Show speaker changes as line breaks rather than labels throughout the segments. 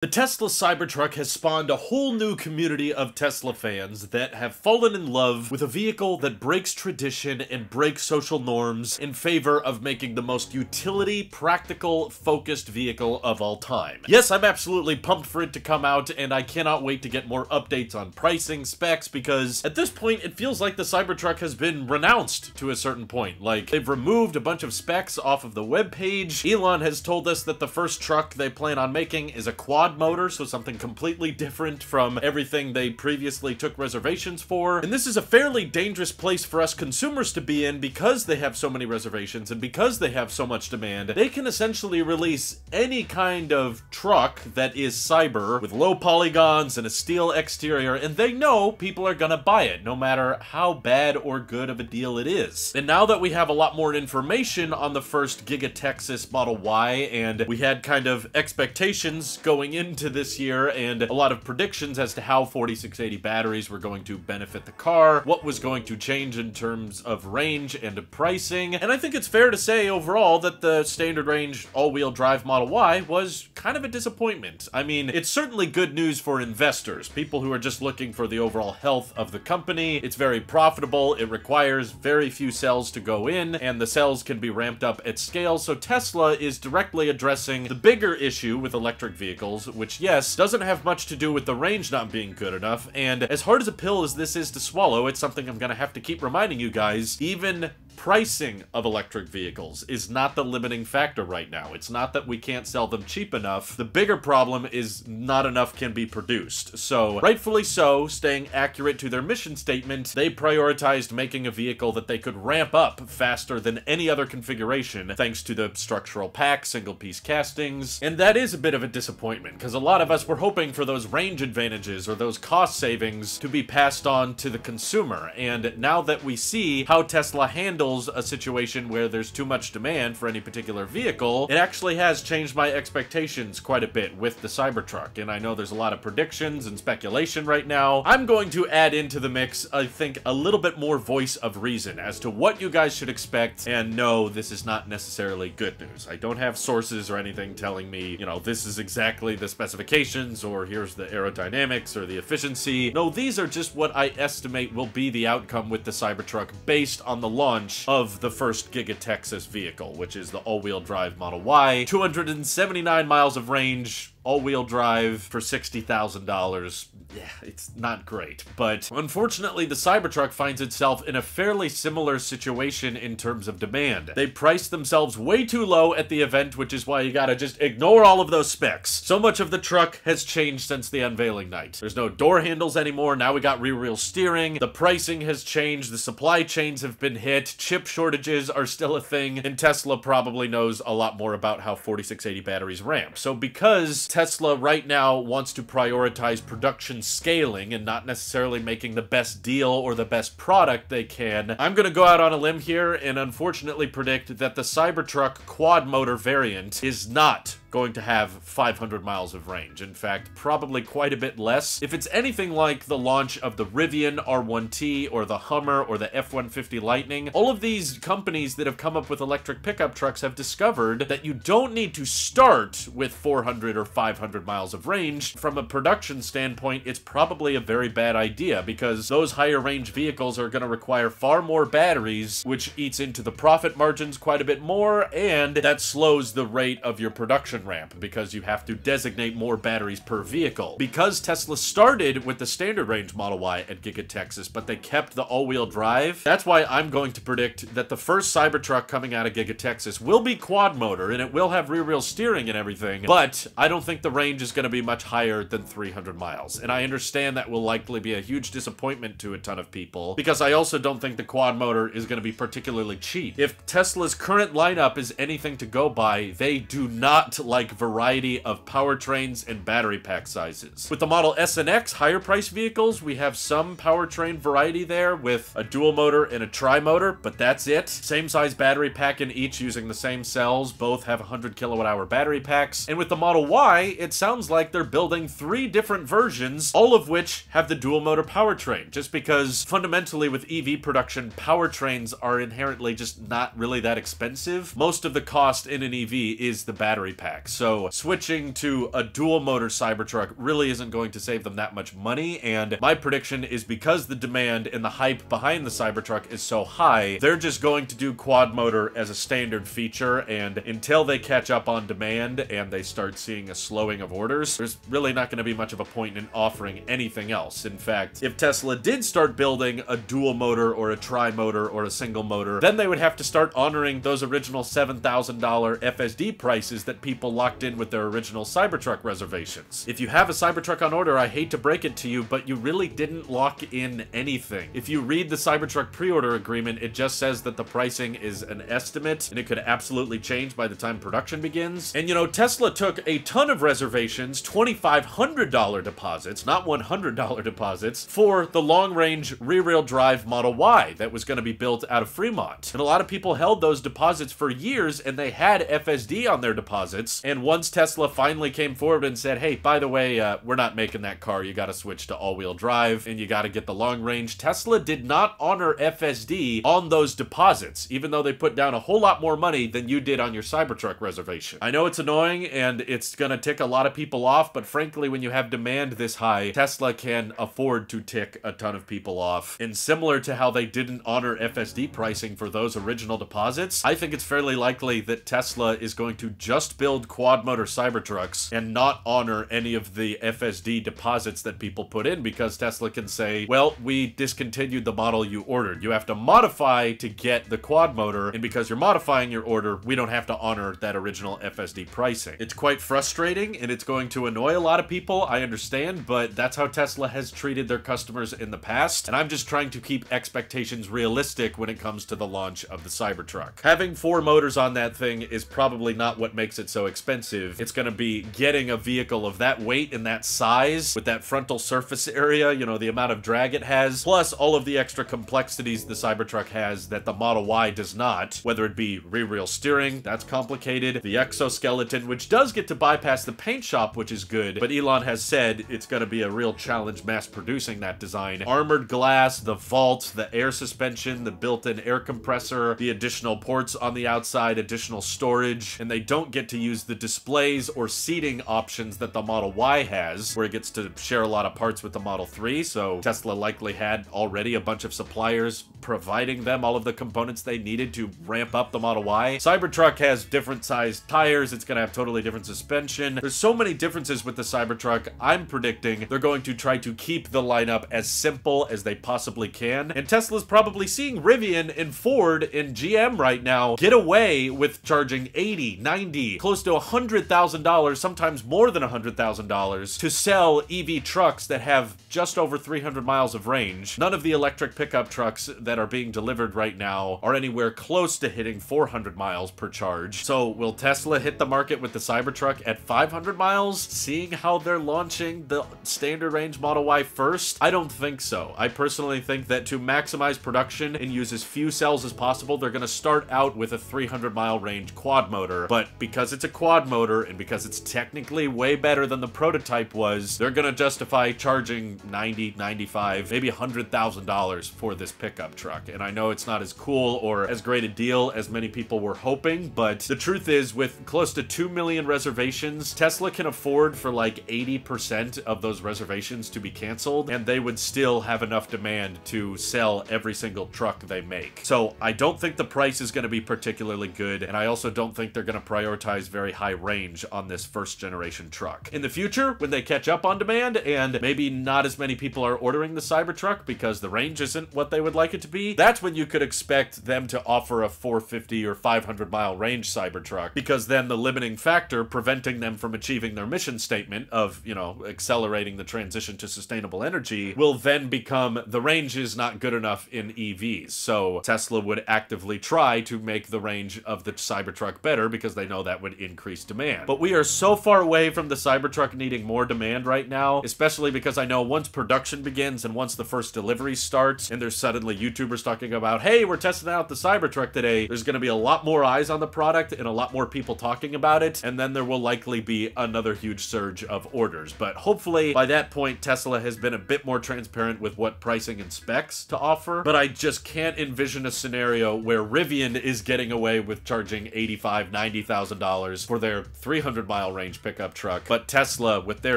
The Tesla Cybertruck has spawned a whole new community of Tesla fans that have fallen in love with a vehicle that breaks tradition and breaks social norms in favor of making the most utility, practical, focused vehicle of all time. Yes, I'm absolutely pumped for it to come out, and I cannot wait to get more updates on pricing, specs, because at this point it feels like the Cybertruck has been renounced to a certain point. Like, they've removed a bunch of specs off of the webpage. Elon has told us that the first truck they plan on making is a quad motor, so something completely different from everything they previously took reservations for. And this is a fairly dangerous place for us consumers to be in because they have so many reservations and because they have so much demand. They can essentially release any kind of truck that is cyber with low polygons and a steel exterior, and they know people are gonna buy it no matter how bad or good of a deal it is. And now that we have a lot more information on the first Giga Texas Model Y, and we had kind of expectations going into this year and a lot of predictions as to how 4680 batteries were going to benefit the car, what was going to change in terms of range and pricing. And I think it's fair to say overall that the standard range all-wheel drive Model Y was kind of a disappointment. I mean, it's certainly good news for investors, people who are just looking for the overall health of the company. It's very profitable, it requires very few cells to go in, and the cells can be ramped up at scale, so Tesla is directly addressing the bigger issue with electric vehicles, which, yes, doesn't have much to do with the range not being good enough, and as hard as a pill as this is to swallow, it's something I'm gonna have to keep reminding you guys. Even pricing of electric vehicles is not the limiting factor right now. It's not that we can't sell them cheap enough. The bigger problem is not enough can be produced. So, rightfully so, staying accurate to their mission statement, they prioritized making a vehicle that they could ramp up faster than any other configuration, thanks to the structural pack, single-piece castings, and that is a bit of a disappointment, because a lot of us were hoping for those range advantages or those cost savings to be passed on to the consumer, and now that we see how Tesla handles a situation where there's too much demand for any particular vehicle, it actually has changed my expectations quite a bit with the Cybertruck, and I know there's a lot of predictions and speculation right now. I'm going to add into the mix, I think, a little bit more voice of reason as to what you guys should expect, and no, this is not necessarily good news. I don't have sources or anything telling me, you know, this is exactly the specifications, or here's the aerodynamics or the efficiency. No, these are just what I estimate will be the outcome with the Cybertruck based on the launch of the first Giga Texas vehicle, which is the all-wheel drive Model Y. 279 miles of range, all-wheel drive for $60,000. Yeah, it's not great. But unfortunately, the Cybertruck finds itself in a fairly similar situation in terms of demand. They priced themselves way too low at the event, which is why you gotta just ignore all of those specs. So much of the truck has changed since the unveiling night. There's no door handles anymore, now we got rear-wheel steering, the pricing has changed, the supply chains have been hit, chip shortages are still a thing, and Tesla probably knows a lot more about how 4680 batteries ramp. So because Tesla right now wants to prioritize production scaling and not necessarily making the best deal or the best product they can, I'm gonna go out on a limb here and unfortunately predict that the Cybertruck quad motor variant is not going to have 500 miles of range. In fact, probably quite a bit less. If it's anything like the launch of the Rivian R1T or the Hummer or the F-150 Lightning, all of these companies that have come up with electric pickup trucks have discovered that you don't need to start with 400 or 500 miles of range. From a production standpoint, it's probably a very bad idea because those higher range vehicles are going to require far more batteries, which eats into the profit margins quite a bit more, and that slows the rate of your production ramp because you have to designate more batteries per vehicle. Because Tesla started with the standard range Model Y at Giga Texas, but they kept the all-wheel drive, that's why I'm going to predict that the first Cybertruck coming out of Giga Texas will be quad motor and it will have rear-wheel steering and everything, but I don't think the range is going to be much higher than 300 miles. And I understand that will likely be a huge disappointment to a ton of people because I also don't think the quad motor is going to be particularly cheap. If Tesla's current lineup is anything to go by, they do not like variety of powertrains and battery pack sizes. With the Model S and X higher price vehicles, we have some powertrain variety there with a dual motor and a tri-motor, but that's it. Same size battery pack in each using the same cells. Both have 100 kilowatt hour battery packs. And with the Model Y, it sounds like they're building 3 different versions, all of which have the dual motor powertrain, just because fundamentally with EV production, powertrains are inherently just not really that expensive. Most of the cost in an EV is the battery pack. back. So switching to a dual motor Cybertruck really isn't going to save them that much money, and my prediction is because the demand and the hype behind the Cybertruck is so high, they're just going to do quad motor as a standard feature, and until they catch up on demand and they start seeing a slowing of orders, there's really not going to be much of a point in offering anything else. In fact, if Tesla did start building a dual motor or a tri-motor or a single motor, then they would have to start honoring those original $7,000 FSD prices that people locked in with their original Cybertruck reservations. If you have a Cybertruck on order, I hate to break it to you, but you really didn't lock in anything. If you read the Cybertruck pre-order agreement, it just says that the pricing is an estimate, and it could absolutely change by the time production begins. And you know, Tesla took a ton of reservations, $2,500 deposits, not $100 deposits, for the long-range rear-wheel drive Model Y that was going to be built out of Fremont. And a lot of people held those deposits for years, and they had FSD on their deposits. And once Tesla finally came forward and said, hey, by the way, we're not making that car, you got to switch to all-wheel drive, and you got to get the long range, Tesla did not honor FSD on those deposits, even though they put down a whole lot more money than you did on your Cybertruck reservation. I know it's annoying, and it's gonna tick a lot of people off, but frankly, when you have demand this high, Tesla can afford to tick a ton of people off. And similar to how they didn't honor FSD pricing for those original deposits, I think it's fairly likely that Tesla is going to just build quad motor Cybertrucks and not honor any of the FSD deposits that people put in, because Tesla can say, well, we discontinued the model you ordered. You have to modify to get the quad motor, and because you're modifying your order, we don't have to honor that original FSD pricing. It's quite frustrating, and it's going to annoy a lot of people, I understand, but that's how Tesla has treated their customers in the past, and I'm just trying to keep expectations realistic when it comes to the launch of the Cybertruck. Having 4 motors on that thing is probably not what makes it so expensive. It's gonna be getting a vehicle of that weight and that size, with that frontal surface area, you know, the amount of drag it has, plus all of the extra complexities the Cybertruck has that the Model Y does not, whether it be rear-wheel steering, that's complicated, the exoskeleton, which does get to bypass the paint shop, which is good, but Elon has said it's gonna be a real challenge mass-producing that design. Armored glass, the vault, the air suspension, the built-in air compressor, the additional ports on the outside, additional storage, and they don't get to use the displays or seating options that the Model Y has, where it gets to share a lot of parts with the Model 3, so Tesla likely had already a bunch of suppliers providing them all of the components they needed to ramp up the Model Y. Cybertruck has different sized tires, it's gonna have totally different suspension. There's so many differences with the Cybertruck. I'm predicting they're going to try to keep the lineup as simple as they possibly can, and Tesla's probably seeing Rivian and Ford and GM right now get away with charging $80, $90, close to $100,000, sometimes more than $100,000 to sell EV trucks that have just over 300 miles of range. None of the electric pickup trucks that are being delivered right now are anywhere close to hitting 400 miles per charge. So will Tesla hit the market with the Cybertruck at 500 miles, seeing how they're launching the standard range Model Y first? I don't think so. I personally think that to maximize production and use as few cells as possible, they're going to start out with a 300-mile range quad motor, but because it's a quad motor and because it's technically way better than the prototype was, they're going to justify charging $90, $95, maybe $100,000 for this pickup truck. And I know it's not as cool or as great a deal as many people were hoping, but the truth is, with close to 2 million reservations, Tesla can afford for like 80% of those reservations to be canceled, and they would still have enough demand to sell every single truck they make. So I don't think the price is going to be particularly good, and I also don't think they're going to prioritize very high range on this first generation truck. In the future, when they catch up on demand, and maybe not as many people are ordering the Cybertruck because the range isn't what they would like it to be, that's when you could expect them to offer a 450 or 500 mile range Cybertruck, because then the limiting factor preventing them from achieving their mission statement of, you know, accelerating the transition to sustainable energy will then become the range is not good enough in EVs. So Tesla would actively try to make the range of the Cybertruck better because they know that would increase demand. But we are so far away from the Cybertruck needing more demand right now, especially because I know once production begins and once the first deliveries start, and there's suddenly YouTubers talking about, hey, we're testing out the Cybertruck today, there's going to be a lot more eyes on the product and a lot more people talking about it, and then there will likely be another huge surge of orders. But hopefully by that point, Tesla has been a bit more transparent with what pricing and specs to offer, but I just can't envision a scenario where Rivian is getting away with charging $85,000, $90,000 for their 300-mile range pickup truck, but Tesla, with their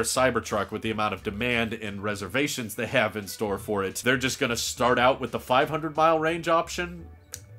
Cybertruck, with the amount of demand and reservations they have in store for it, they're just gonna start out with the 500-mile range option?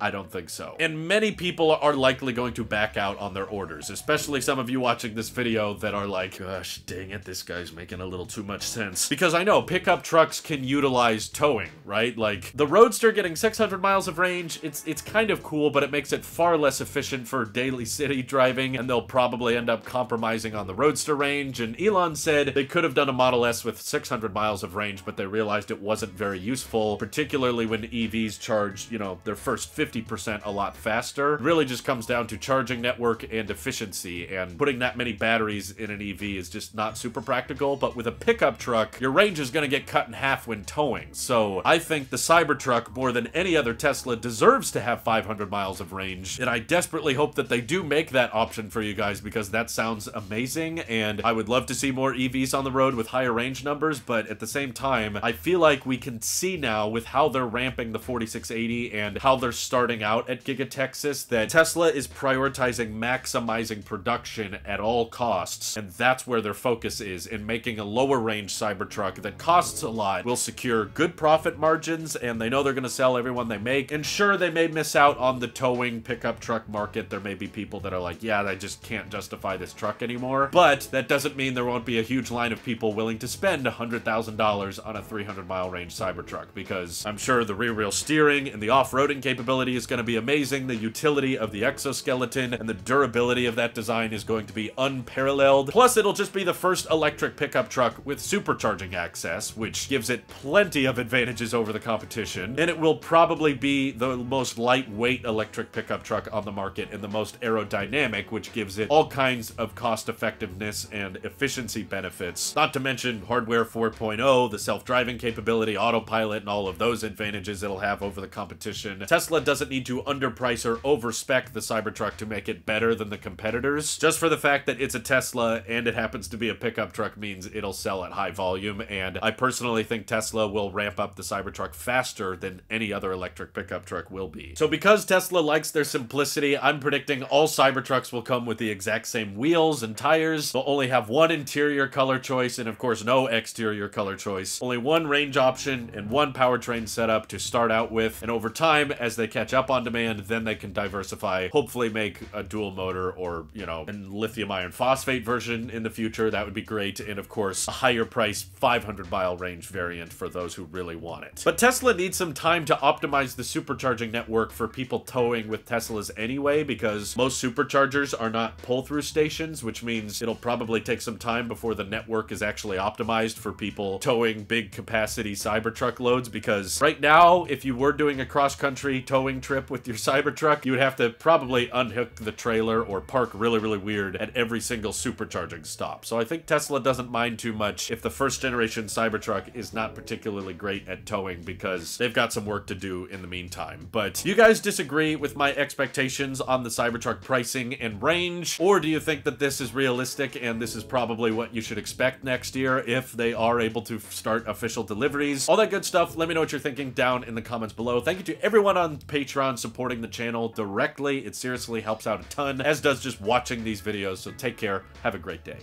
I don't think so. And many people are likely going to back out on their orders, especially some of you watching this video that are like, gosh, dang it, this guy's making a little too much sense. Because I know pickup trucks can utilize towing, right? Like, the Roadster getting 600 miles of range, it's kind of cool, but it makes it far less efficient for daily city driving, and they'll probably end up compromising on the Roadster range. And Elon said they could have done a Model S with 600 miles of range, but they realized it wasn't very useful, particularly when EVs charge, you know, their first 50% a lot faster. It really just comes down to charging network and efficiency, and putting that many batteries in an EV is just not super practical. But with a pickup truck, your range is going to get cut in half when towing. So I think the Cybertruck, more than any other Tesla, deserves to have 500 miles of range, and I desperately hope that they do make that option for you guys, because that sounds amazing, and I would love to see more EVs on the road with higher range numbers. But at the same time, I feel like we can see now with how they're ramping the 4680 and how they're starting out at Giga Texas that Tesla is prioritizing maximizing production at all costs, and that's where their focus is, in making a lower range Cybertruck that costs a lot, will secure good profit margins, and they know they're going to sell every one they make. And sure, they may miss out on the towing pickup truck market. There may be people that are like, yeah, I just can't justify this truck anymore, but that doesn't mean there won't be a huge line of people willing to spend $100,000 on a 300-mile range Cybertruck, because I'm sure the rear wheel steering and the off-roading capability is going to be amazing. The utility of the exoskeleton and the durability of that design is going to be unparalleled. Plus, it'll just be the first electric pickup truck with supercharging access, which gives it plenty of advantages over the competition. And it will probably be the most lightweight electric pickup truck on the market and the most aerodynamic, which gives it all kinds of cost effectiveness and efficiency benefits. Not to mention hardware 4.0, the self-driving capability, autopilot, and all of those advantages it'll have over the competition. Tesla doesn't need to underprice or overspec the Cybertruck to make it better than the competitors. Just for the fact that it's a Tesla and it happens to be a pickup truck means it'll sell at high volume, and I personally think Tesla will ramp up the Cybertruck faster than any other electric pickup truck will be. So because Tesla likes their simplicity, I'm predicting all Cybertrucks will come with the exact same wheels and tires. They'll only have one interior color choice and of course no exterior color choice. Only one range option and one powertrain setup to start out with, and over time, as they catch up on demand, then they can diversify, hopefully make a dual motor or, you know, a lithium iron phosphate version in the future. That would be great. And of course, a higher price 500-mile range variant for those who really want it. But Tesla needs some time to optimize the supercharging network for people towing with Teslas anyway, because most superchargers are not pull-through stations, which means it'll probably take some time before the network is actually optimized for people towing big capacity Cybertruck loads. Because right now, if you were doing a cross-country towing trip with your Cybertruck, you would have to probably unhook the trailer or park really, really weird at every single supercharging stop. So I think Tesla doesn't mind too much if the first generation Cybertruck is not particularly great at towing, because they've got some work to do in the meantime. But do you guys disagree with my expectations on the Cybertruck pricing and range? Or do you think that this is realistic and this is probably what you should expect next year if they are able to start official deliveries? All that good stuff. Let me know what you're thinking down in the comments below. Thank you to everyone on Patreon supporting the channel directly. It seriously helps out a ton, as does just watching these videos. So take care. Have a great day.